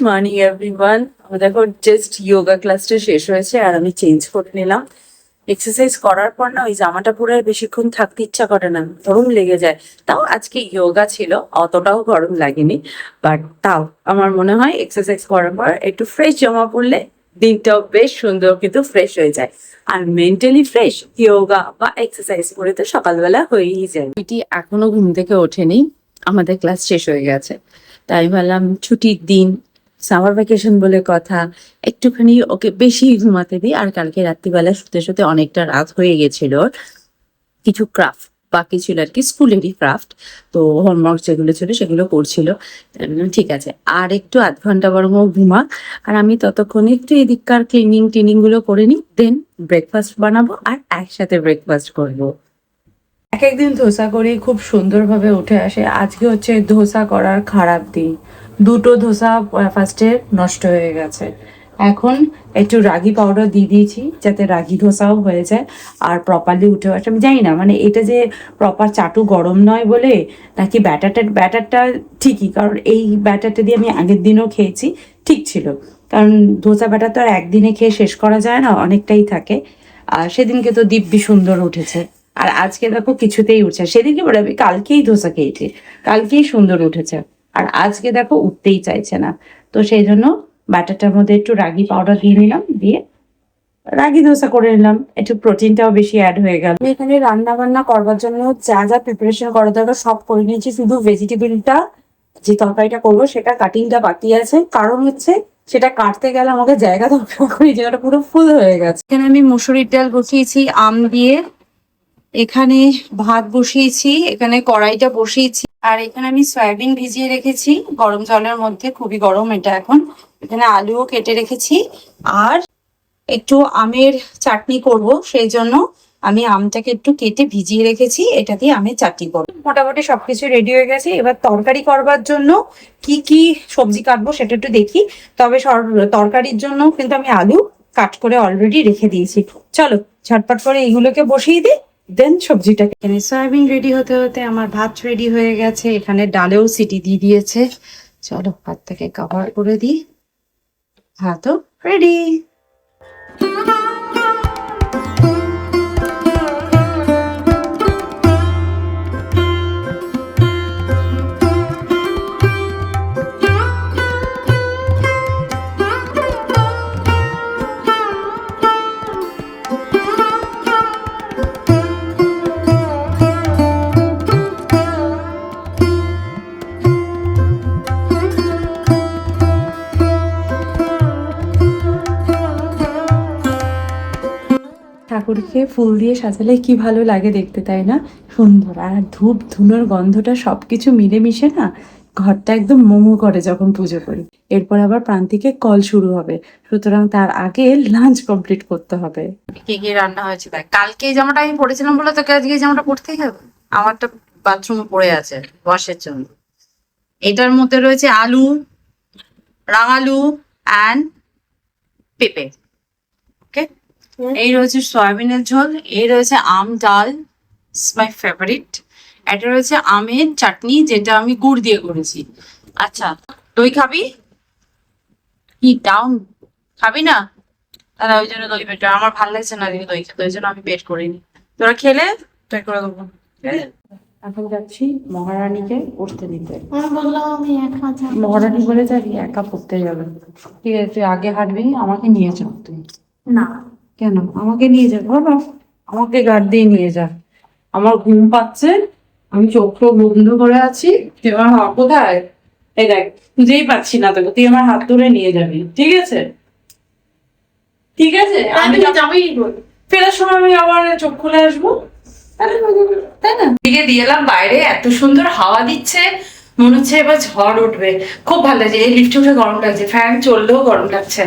Morning everyone. দেখো just yoga ক্লাসটা শেষ হয়েছে আর আমি চেঞ্জ করে নিলাম। এক্সারসাইজ করার পর না ওই জামাটা পরে আর বেশিক্ষণ থাকতে ইচ্ছা করে না, গরম লেগে যায়। তাও আজকে যোগা ছিল, অতটাও গরম লাগেনি, বাট তাও আমার মনে হয় এক্সারসাইজ করার পর একটু ফ্রেশ জামা পরলে দিনটাও বেশ সুন্দর কিন্তু ফ্রেশ হয়ে যায়। আর মেন্টালি ফ্রেশ যোগা বা এক্সারসাইজ করে তো সকালবেলা হয়েই যায়। এটি এখনো ঘুম থেকে ওঠেনি, আমাদের ক্লাস শেষ হয়ে গেছে, তাই ভাবলাম ছুটির দিন, সামার ভ্যাকেশন বলে কথা, একটুখানি ওকে বেশি ঘুমাতে দিই। আর কালকে রাত্রিবেলা শুতে শুতে অনেকটা রাত হয়ে গেছিল, কিছু ক্রাফট বাকি ছিল আর কি, স্কুলেরই ক্রাফট। তো হোমওয়ার্ক যেগুলো ছিল সেগুলো করছিল। ঠিক আছে, আর একটু আধ ঘন্টা বরং ও ঘুমাক, আর আমি ততক্ষণে একটু এদিককার ক্লিনিং গুলো করে নিই, দেন ব্রেকফাস্ট বানাবো আর একসাথে ব্রেকফাস্ট করবো। এক একদিন ধোসা করে খুব সুন্দরভাবে উঠে আসে, আজকে হচ্ছে ধোসা করার খারাপ দিন। দুটো ধোসা ফার্স্টে নষ্ট হয়ে গেছে। এখন একটু রাগি পাউডার দিয়ে দিয়েছি যাতে রাগি ধোসাও হয়ে যায় আর প্রপারলি উঠে আসে। আমি জানি না মানে এটা যে প্রপার চাটু গরম নয় বলে নাকি ব্যাটারটা ঠিকই, কারণ এই ব্যাটারটা দিয়ে আমি আগের দিনও খেয়েছি, ঠিক ছিল। কারণ ধোসা ব্যাটার তো আর একদিনে খেয়ে শেষ করা যায় না, অনেকটাই থাকে। আর সেদিনকে তো দিব্যি সুন্দর উঠেছে, আর আজকে দেখো কিছুতেই উঠছে। সেদিনকে বলে আমি কালকেই ধোসা খেয়েছি, কালকেই সুন্দর উঠেছে, আর আজকে দেখো উঠতেই চাইছে না। তো সেই জন্য ব্যাটারটার মধ্যে একটু রাগি পাউডার দিয়ে নিলাম, দিয়ে রাগি ধোসা করে নিলাম, একটু প্রোটিনটাও বেশি অ্যাড হয়ে গেল। আমি এখানে রান্না বান্না করবার জন্য যা যা প্রিপারেশন করা দরকার সব করে নিয়েছি, শুধু ভেজিটেবলটা যে তরকারিটা করবো সেটা কাটিংটা বাকি আছে। কারণ হচ্ছে সেটা কাটতে গেলে আমাকে জায়গা দরকার, করে জায়গাটা পুরো ফুল হয়ে গেছে। এখানে আমি মুসুরির ডাল বসিয়েছি আম দিয়ে, এখানে ভাত বসিয়েছি, এখানে কড়াইটা বসিয়েছি, আর এখানে আমি সয়াবিন ভিজিয়ে রেখেছি গরম জলের মধ্যে, খুবই গরম এটা এখন। এখানে আলুও কেটে রেখেছি, আর একটু আমের চাটনি করব, সেই জন্য আমি আমটাকে একটু কেটে ভিজিয়ে রেখেছি, এটা দিয়ে আমের চাটনি করবো। মোটামুটি সবকিছু রেডি হয়ে গেছে, এবার তরকারি করবার জন্য কি কি সবজি কাটবো সেটা একটু দেখি। তবে তরকারির জন্য কিন্তু আমি আলু কাট করে অলরেডি রেখে দিয়েছি। চলো ঝটপট করে এইগুলোকে বসিয়ে দিই, দেন সবজিটা। এখানে সয়াবিন রেডি হতে হতে আমার ভাত রেডি হয়ে গেছে, এখানে ডালেও সিটি দিয়ে দিয়েছে। চলো ভাতটাকে কভার করে দিই, ভাতও রেডি। ঠাকুরকে ফুল দিয়ে সাজালে কি ভালো লাগে দেখতে, তাই না? সুন্দর, আর ধূপ ধুনোর গন্ধটা সবকিছু মিলেমিশে না ঘরটা একদম মোমো করে যখন পুজো করি। এরপর আবার প্রান্তিকে কল শুরু হবে, সুতরাং তার আগে লাঞ্চ কমপ্লিট করতে হবে। কি কি রান্না হয়েছে দেখ। কালকে এই জামাটা আমি পরেছিলাম বলে তোকে আজকে এই জামাটা পরতেই হবে। আমারটা বাথরুমে পড়ে আছে ওয়াশের জন্য। এটার মধ্যে রয়েছে আলু, রাঙালু অ্যান্ড পেঁপে। ওকে, এই রয়েছে সয়াবিনের ঝোল, এই রয়েছে আম ডাল, মাই ফেভারিট। এটা রয়েছে আমের চাটনি যেটা আমি গুড় দিয়ে করেছি। আচ্ছা, দই খাবি কি? ডাউন খাবি না? তাহলে ওই জন্য দই বেট, আমার ভালো লাগছে না দই খেতে, ওই জন্য আমি বেট করিনি। তোরা খেলে বেট করে দেবো। এখন যাচ্ছি মহারানীকে পড়তে দিতে। মহারানী বলে যাবি, একা পড়তে যাবে। ঠিক আছে, তুই আগে হাঁটবি, আমাকে নিয়ে যাও তুই। না কেন? আমাকে নিয়ে যা বাবা, আমাকে গার্ড দিয়ে নিয়ে যা। আমার ঘুম পাচ্ছে, আমি চোখ বন্ধ করে আছি, তুই আমার হাত কোথায়? এই দেখ, খুঁজেই পাচ্ছি না তোকে, তুই আমার হাত ধরে নিয়ে যাবি, ঠিক আছে? ঠিক আছে, আমি যাবই। ফেরার সময় আমি আবার চোখ খুলে আসবো, তাই না? দিকে দিয়ে এলাম বাইরে, এত সুন্দর হাওয়া দিচ্ছে, মনে হচ্ছে এবার ঝড় উঠবে। খুব ভালো লাগছে, এই লিফটে উঠে গরম লাগছে, ফ্যান চললেও গরম লাগছে।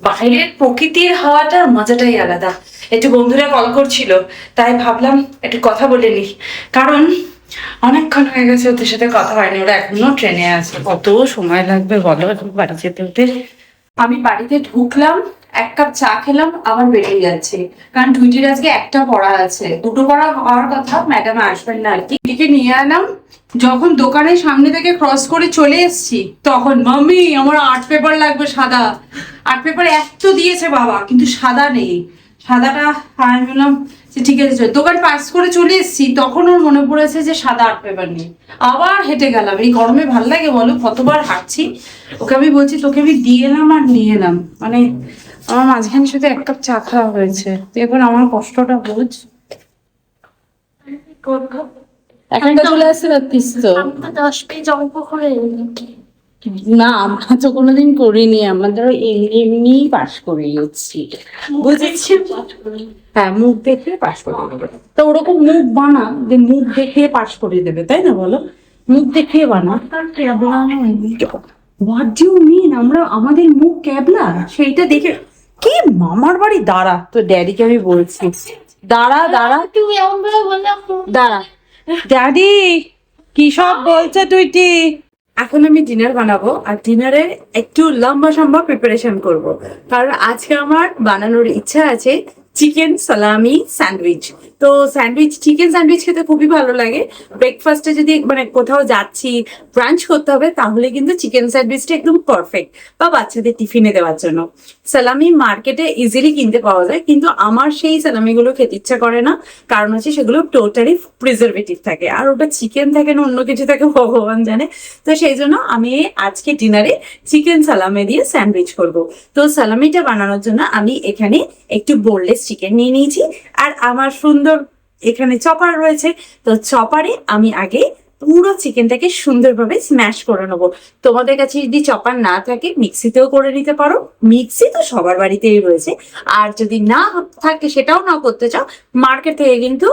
বাইরের প্রকৃতির হাওয়াটার মজাটাই আলাদা। একটু বন্ধুরা কল করছিল, তাই ভাবলাম একটু কথা বলে নি, কারণ অনেকক্ষণ হয়ে গেছে ওদের সাথে কথা হয়নি। ওরা এখনো ট্রেনে আছে, কত সময় লাগবে বলো বাড়ি যেতে হতে। আমি বাড়িতে ঢুকলাম, এক কাপ চা খেলাম, আবার বেরিয়ে যাচ্ছে, কারণ টুইটির আজকে একটা পড়া আছে, দুটো পড়া হওয়ার কথা, ম্যাডাম আসবেন না আর কি। এদিকে নিয়ে এলাম, যখন দোকানের সামনে থেকে ক্রস করে চলে এসেছি তখন মাম্মি আমার আর্ট পেপার লাগবে সাদা। আর্ট পেপার এত দিয়েছে বাবা, কিন্তু সাদা নেই। সাদাটা আমি বললাম যে ঠিক আছে, দোকান পাস করে চলে এসেছি, তখন ওর মনে পড়েছে যে সাদা আর্ট পেপার নেই। আবার হেঁটে গেলাম, এই গরমে ভাল লাগে বলো, কতবার হাঁটছি। ওকে আমি বলছি তোকে আমি দিয়ে এলাম আর নিয়ে এলাম, মানে আমার মাঝখানে শুধু এক কাপ চা খাওয়া হয়েছে। তুই এখন আমার কষ্টটা বুঝ। এখনটা চলে আসতে পারতিস তো। 10 পেজ অঙ্ক করে না আমরা তো কোনোদিন করিনি, আমাদের এমনি পাস করে গেছি, বুঝেছি। হ্যাঁ, মুখ দেখে পাস করে দেবে, তো ওরকম মুখ বানা যে মুখ দেখে পাস করে দেবে, তাই না বলো? মুখ দেখে বানা। What do you mean? আমরা আমাদের মুখ ক্যাবলা সেইটা দেখে কি? মামার বাড়ি, দাঁড়া তো ড্যাডিকে আমি বলছি, দাঁড়া দাঁড়া তুমি এমন ভাবে বললাম দাঁড়া। ড্যাডি কি সব বলছে তুইটি? এখন আমি ডিনার বানাবো, আর ডিনারে একটু লম্বা সম্বা প্রিপারেশন করব, কারণ আজকে আমার বানানোর ইচ্ছা আছে চিকেন সালামি স্যান্ডউইচ। তো স্যান্ডউইচ, চিকেন স্যান্ডউইচ খেতে খুবই ভালো লাগে। ব্রেকফাস্টে যদি মানে কোথাও যাচ্ছি, ব্রাঞ্চ করতে হবে, তাহলে কিন্তু চিকেন স্যান্ডউইচটা একদম পারফেক্ট, বা বাচ্চাদের টিফিনে দেওয়ার জন্য। সালামি মার্কেটে ইজিলি কিনতে পাওয়া যায়, কিন্তু আমার সেই সালামিগুলো খেতে ইচ্ছা করে না, কারণ হচ্ছে সেগুলো টোটালি প্রিজারভেটিভ থাকে, আর ওটা চিকেন থাকে না অন্য কিছু থাকে ভগবান জানে। তো সেই জন্য আমি আজকে ডিনারে চিকেন সালামি দিয়ে স্যান্ডউইচ করব। তো সালামিটা বানানোর জন্য আমি এখানে একটু বোনলেস চিকেন নিয়ে নিয়েছি, আর আমার সুন্দর এখানে চপার রয়েছে। তো চপারে আমি আগে পুরো চিকেনটাকে সুন্দরভাবে স্ম্যাশ করে নেবো। তোমাদের কাছে যদি চপার না থাকে মিক্সিতেও করে নিতে পারো, মিক্সি তো সবার বাড়িতেই রয়েছে। আর যদি না থাকে, সেটাও না করতে চাও, মার্কেট থেকে কিন্তু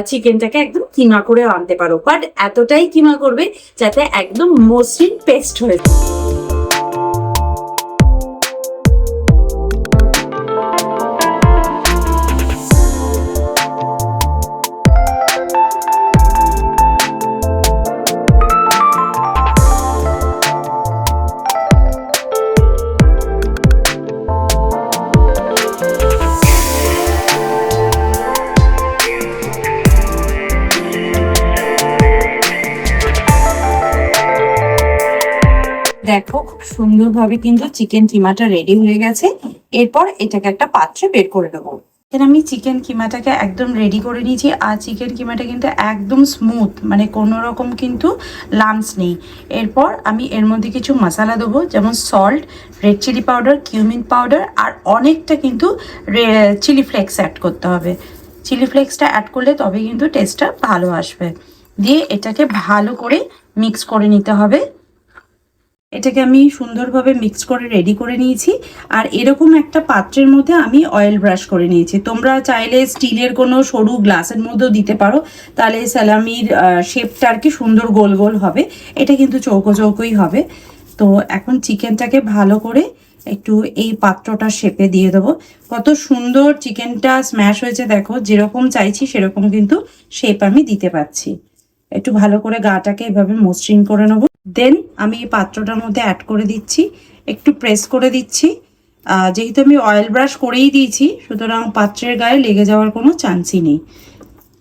চিকেনটাকে একদম কিমা করে আনতে পারো, বাট এতটাই কিমা করবে যাতে একদম মসৃণ পেস্ট হয়ে যায়। দেখো খুব সুন্দরভাবে কিন্তু চিকেন কিমাটা রেডি হয়ে গেছে। এরপর এটাকে একটা পাত্রে বের করে দেবো। এখানে আমি চিকেন কিমাটাকে একদম রেডি করে নিয়েছি, আর চিকেন কিমাটা কিন্তু একদম স্মুথ, মানে কোনো রকম কিন্তু লাম্পস নেই। এরপর আমি এর মধ্যে কিছু মশলা দেবো, যেমন salt, red chilli powder, cumin powder, আর অনেকটা কিন্তু চিলি ফ্লেক্স অ্যাড করতে হবে। চিলি ফ্লেক্সটা অ্যাড করলে তবে কিন্তু টেস্টটা ভালো আসবে। দিয়ে এটাকে ভালো করে মিক্স করে নিতে হবে। এটাকে আমি সুন্দরভাবে মিক্স করে রেডি করে নিয়েছি, আর এরকম একটা পাত্রের মধ্যে আমি অয়েল ব্রাশ করে নিয়েছি। তোমরা চাইলে স্টিলের কোনো সরু গ্লাসের মধ্যেও দিতে পারো, তাহলে সালামির শেপটা আর কি সুন্দর গোল গোল হবে। এটা কিন্তু চৌকো চৌকোই হবে। তো এখন চিকেনটাকে ভালো করে একটু এই পাত্রটার শেপে দিয়ে দেবো। কত সুন্দর চিকেনটা স্ম্যাশ হয়েছে দেখো, যেরকম চাইছি সেরকম কিন্তু শেপ আমি দিতে পারছি। একটু ভালো করে গাটাকে এভাবে মসৃণ করে নেবো। দেন আমি এই পাত্রটার মধ্যে অ্যাড করে দিচ্ছি, একটু প্রেস করে দিচ্ছি। যেহেতু আমি অয়েল ব্রাশ করেই দিয়েছি, সুতরাং পাত্রের গায়ে লেগে যাওয়ার কোনো চান্সই নেই।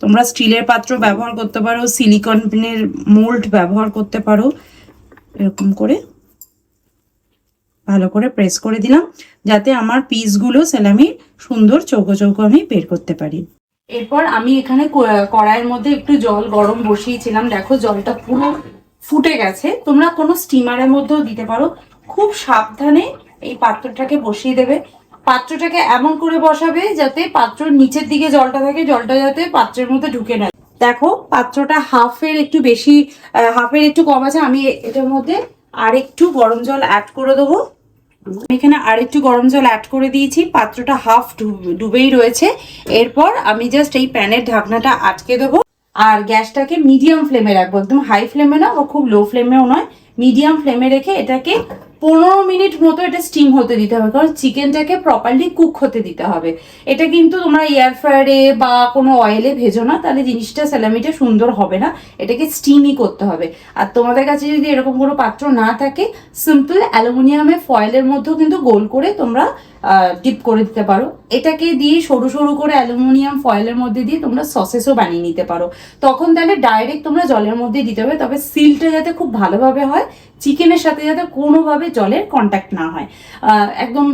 তোমরা স্টিলের পাত্র ব্যবহার করতে পারো, সিলিকনের মোল্ড ব্যবহার করতে পারো। এরকম করে ভালো করে প্রেস করে দিলাম, যাতে আমার পিসগুলো সালামির সুন্দর চৌকো চৌকো আমি বের করতে পারি। এরপর আমি এখানে কড়াইয়ের মধ্যে একটু জল গরম বসিয়েছিলাম, দেখো জলটা পুরো ফুটে গেছে। তোমরা কোনো স্টিমারের মধ্যেও দিতে পারো। খুব সাবধানে এই পাত্রটাকে বসিয়ে দেবে। পাত্রটাকে এমন করে বসাবে যাতে পাত্রর নিচের দিকে জলটা থাকে, জলটা যাতে পাত্রের মধ্যে ঢুকে না। দেখো পাত্রটা হাফের একটু কম আছে। আমি এটার মধ্যে আর একটু গরম জল অ্যাড করে দেবো। এখানে আর একটু গরম জল অ্যাড করে দিয়েছি, পাত্রটা হাফ ডুবেই রয়েছে। এরপর আমি জাস্ট এই প্যানের ঢাকনাটা আটকে দেবো, আর গ্যাসটাকে মিডিয়াম ফ্লেমে রাখবো, একদম হাই ফ্লেমে না বা খুব লো ফ্লেমেও নয়, মিডিয়াম ফ্লেমে রেখে এটাকে 15 মিনিট মতো এটা স্টিম হতে দিতে হবে, কারণ চিকেনটাকে প্রপারলি কুক হতে দিতে হবে। এটা কিন্তু তোমরা এয়ার ফ্রায়ারে বা কোনো অয়েলে ভেজো না, তাহলে জিনিসটা স্যালামিটা সুন্দর হবে না। এটাকে স্টিমই করতে হবে। আর তোমাদের কাছে যদি এরকম কোনো পাত্র না থাকে, সিম্পল অ্যালুমিনিয়ামের ফয়েলের মধ্যেও কিন্তু গোল করে তোমরা ডিপ করে দিতে পারো। এটাকে দিয়ে সরু সরু করে অ্যালুমিনিয়াম ফয়েলের মধ্যে দিয়ে তোমরা সসেসও বানিয়ে নিতে পারো। তখন তাহলে ডাইরেক্ট তোমরা জলের মধ্যে দিতে হবে, তবে সিলটা যাতে খুব ভালোভাবে হয়, চিকেনের সাথে যাতে কোনোভাবে জলের কন্ট্যাক্ট না হয়। একদম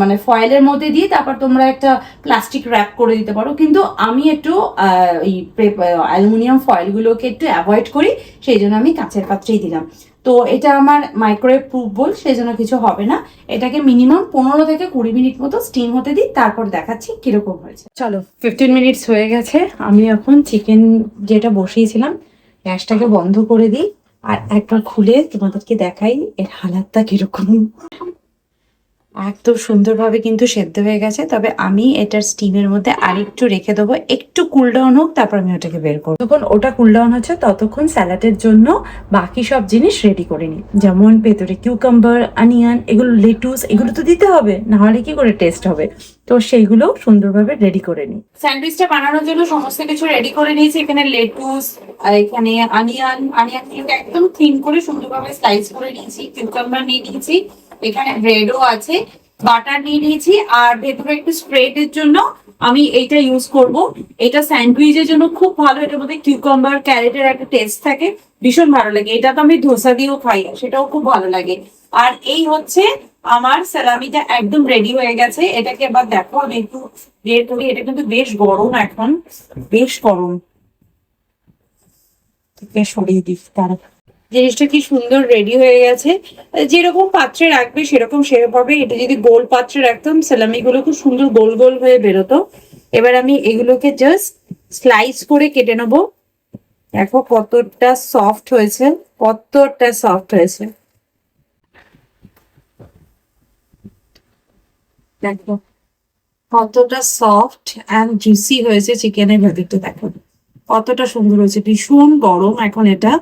মানে ফয়েলের মধ্যে দিয়ে তারপর তোমরা একটা প্লাস্টিক র্যাপ করে দিতে পারো, কিন্তু আমি একটু এই অ্যালুমিনিয়াম ফয়েলগুলোকে একটু অ্যাভয়েড করি, সেই জন্য আমি কাঁচের পাত্রেই দিলাম। তো এটা আমার মাইক্রোওয়েভ প্রুফ বোল, সেই জন্য কিছু হবে না। এটাকে মিনিমাম 15 থেকে 20 মিনিট মতো স্টিম হতে দিই, তারপর দেখাচ্ছি কিরকম হয়েছে। চলো 15 মিনিটস হয়ে গেছে। আমি এখন চিকেন যেটা বসিয়েছিলাম গ্যাসটাকে বন্ধ করে দিই, আর একবার খুলে তোমাদেরকে দেখাই এর হালাতটা কিরকম। একদম সুন্দরভাবে কিন্তু সেদ্ধ হয়ে গেছে, তবে আমি এটার স্টিমের মধ্যে আরেকটু রেখে দেবো, একটু কুল ডাউন হোক, তারপর আমি ওটাকে বের করবো। যখন ওটা কুল ডাউন হচ্ছে ততক্ষণ স্যালাডের জন্য বাকি সব জিনিস রেডি করে নিই, যেমন ভেতরে কিউকাম্বার, অনিয়ন, এগুলো লেটুস, এগুলো তো দিতে হবে, না হলে কি করে টেস্ট হবে। তো সেইগুলো সুন্দরভাবে রেডি করে নিই। স্যান্ডউইচটা বানানোর জন্য সমস্ত কিছু রেডি করে নিয়েছি। এখানে লেটুস, এখানে অনিয়ন একদম থিন করে সুন্দরভাবে স্লাইস করে নিয়েছি, কিউকাম্বার নিয়ে নিয়েছি, এখানে ব্রেডও আছে, বাটার নিয়ে নিয়েছি, আর ভেতরে একটু স্প্রেডের জন্য আমি এইটা ইউজ করব। এটা স্যান্ডউইচের জন্য খুব ভালো, এটার মধ্যে কিউকাম্বার, ক্যারেটের একটা টেস্ট থাকে, ভীষণ ভালো লাগে। এটা তো আমি ধোসা দিয়েও খাই, সেটাও খুব ভালো লাগে। আর এই হচ্ছে আমার সালামিটা একদম রেডি হয়ে গেছে। এটাকে এবার দেখো, আমি একটু বের করি। এটা কিন্তু বেশ গরম, এখন বেশ গরম, সরিয়ে দিই। তার জিনিসটা কি সুন্দর রেডি হয়ে গেছে। যেরকম পাত্রে রাখবে সেরকম শেপ হবে। এটা যদি গোল পাত্রে রাখতাম, সালামি গুলো খুব সুন্দর গোল গোল হয়ে বেরোতো। এবার আমি এগুলোকে জাস্ট স্লাইস করে কেটে নেবো। দেখো কতটা সফট হয়েছে, কতটা সফট হয়েছে দেখো, কতটা সফট অ্যান্ড জুসি হয়েছে চিকেনের ভেতরটা। দেখো কতটা সুন্দর হয়েছে, ভীষণ গরম এখন এটা।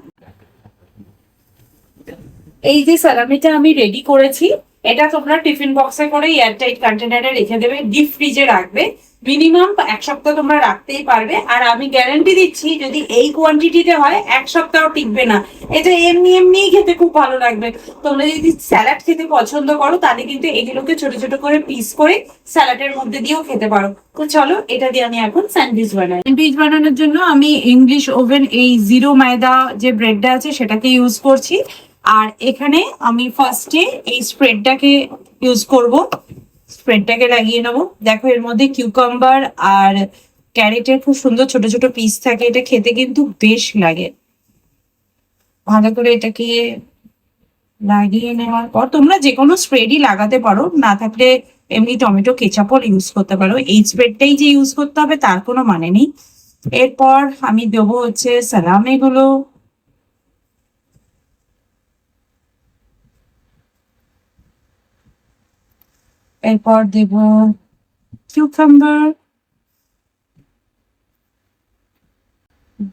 এই যে সালামিটা আমি রেডি করেছি, এটা তোমরা টিফিন বক্সে করে এয়ারটাইট কন্টেনারে রেখে দেবে, ডিপ ফ্রিজে রাখবে। মিনিমাম 1 সপ্তাহ তোমরা রাখতেই পারবে। আর আমি গ্যারান্টি দিচ্ছি, যদি এই কোয়ান্টিটিতে হয় 1 সপ্তাহ টিকবে না। এটা এমনি এমনিই খেতে খুব ভালো লাগবে। তোমরা যদি স্যালাড খেতে পছন্দ করো, তাহলে কিন্তু এগুলোকে ছোট ছোট করে পিস করে স্যালাডের মধ্যে দিয়েও খেতে পারো। তো চলো, এটা দিয়ে আমি এখন স্যান্ডউইচ বানাই। স্যান্ডউইচ বানানোর জন্য আমি ইংলিশ ওভেন, এই 0 ময়দা যে ব্রেডটা আছে সেটাকে ইউজ করছি। আর এখানে আমি ফার্স্টে এই স্প্রেডটাকে ইউজ করব, স্প্রেডটাকে লাগিয়ে নেবো। দেখো এর মধ্যে কিউকাম্বার আর ক্যারেটের খুব সুন্দর ছোট ছোট পিস থাকে, এটা খেতে কিন্তু বেশ লাগে। ভালো করে এটাকে লাগিয়ে নেওয়ার পর তোমরা যে কোনো স্প্রেডই লাগাতে পারো, না থাকলে এমনি টমেটো কেচাপও ইউজ করতে পারো। এই স্প্রেডটাই যে ইউজ করতে হবে তার কোনো মানে নেই। এরপর আমি দেবো হচ্ছে সালামিগুলো, এরপর দেব কিউকাম্বার,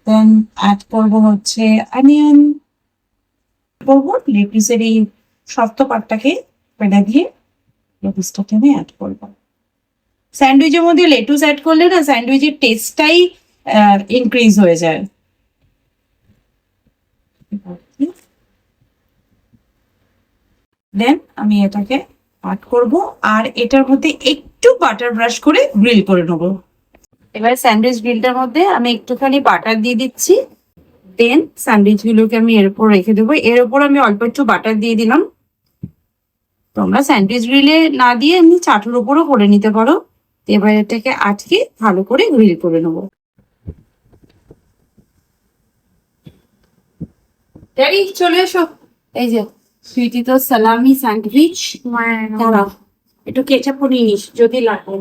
দেন অ্যাড করবো হচ্ছে অনিয়ন, করবো লেটুসের এই শক্ত পাটটাকে ফেলে দিয়ে লেটুসটাকে আমি অ্যাড করবো। স্যান্ডউইচের মধ্যে লেটুস অ্যাড করলে না স্যান্ডউইচের টেস্টটাই ইনক্রিজ হয়ে যায়। দেন আমি এটাকে অ্যাড করব, আর এটার মধ্যে একটু বাটার ব্রাশ করে গ্রিল করে নেবো। এবার স্যান্ডউইচ গ্রিলটার মধ্যে আমি একটুখানি বাটার দিয়ে দিচ্ছি। দেন স্যান্ডউইচ গুলোকে আমি এর উপর রেখে দেবো। এর উপর আমি অল্প একটু বাটার দিয়ে দিলাম। তোমরা স্যান্ডউইচ গ্রিলে না দিয়ে এমনি চাটুর উপরও করে নিতে পারো। এবার এটাকে আটকে ভালো করে গ্রিল করে নেবো। ড্যাডি চলে এসো। এই যে সুইটি তো সালামি স্যান্ডউইচ। দাঁড়াও একটু কেচাপ নিয়ে নিস যদি লাগে।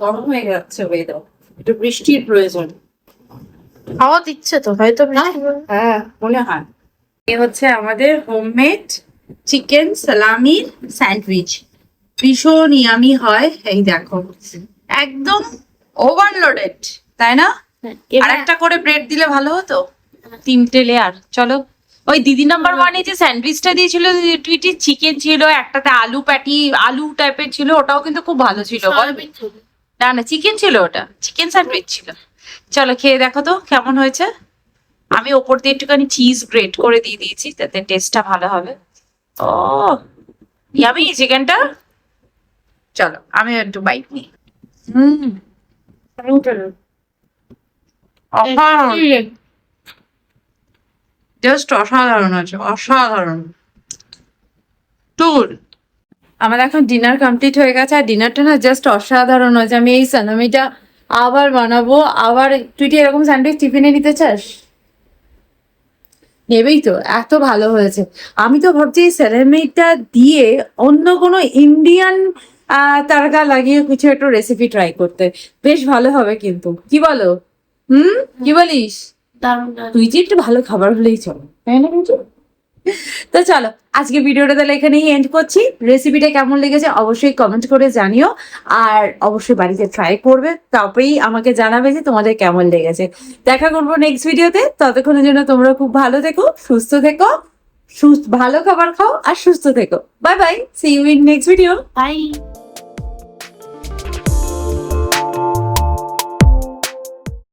গরম হয়ে যাচ্ছে ওয়েদার, একটু বৃষ্টির প্রয়োজন। হাওয়া দিচ্ছে তো, হয়তো না। হ্যাঁ মনে হয়। এ হচ্ছে আমাদের হোমমেড চিকেন সালামির স্যান্ডউইচ। ভীষণ ইয়ামি হয়। এই দেখো একদম ওভারলোডেড, তাই না? আর একটা করে ব্রেড দিলে ভালো হতো, 3টে লেয়ার। চলো, ওই দিদি নাম্বার ওয়ানে যে স্যান্ডউইচটা দিয়েছিল টুইটি, চিকেন ছিল, একটাতে আলু প্যাটি আলু টাইপের ছিল, ওটাও কিন্তু খুব ভালো ছিল। বল, না না চিকেন ছিল, ওটা চিকেন স্যান্ডউইচ ছিল। চলো খেয়ে দেখো তো কেমন হয়েছে। আমি ওপর দিয়ে একটুখানি চিজ গ্রেট করে দিয়ে দিয়েছি, তাতে টেস্টটা ভালো হবে। ও ইয়ামি চিকেনটা। চলো আমি একটু বাইট নিই। জাস্ট অসাধারণ আছে, অসাধারণ। টুল আমার এখন ডিনার কমপ্লিট হয়ে গেছে, আর ডিনারটা না জাস্ট অসাধারণ হয়েছে। আমি এই সালামিটা আবার বানাবো। আবার তুই কি এরকম স্যান্ডউইচ টিফিনে নিতে চাস? নেবেই তো, এত ভালো হয়েছে। আমি তো ভাবছি এই স্যালামিটা দিয়ে অন্য কোনো ইন্ডিয়ান তারকা লাগিয়ে কিছু একটা রেসিপি ট্রাই করতে, বেশ ভালো হবে কিন্তু, কি বলো? কি বলিস? তুই যে একটু ভালো খাবার হলেই চলো, তাই না বুঝো? তো চলো আজকে ভিডিওটা তাহলে এখানেই এন্ড করছি। রেসিপিটা কেমন লেগেছে অবশ্যই কমেন্ট করে জানিও, আর অবশ্যই বাড়িতে ট্রাই করবে, তারপরেই আমাকে জানাবে যে তোমাদের কেমন লেগেছে। দেখা করবো নেক্সট ভিডিওতে। ততক্ষণের জন্য তোমরা খুব ভালো থেকো, সুস্থ থেকো, ভালো খাবার খাও আর সুস্থ থেকো। Bye bye, see you in next video. By.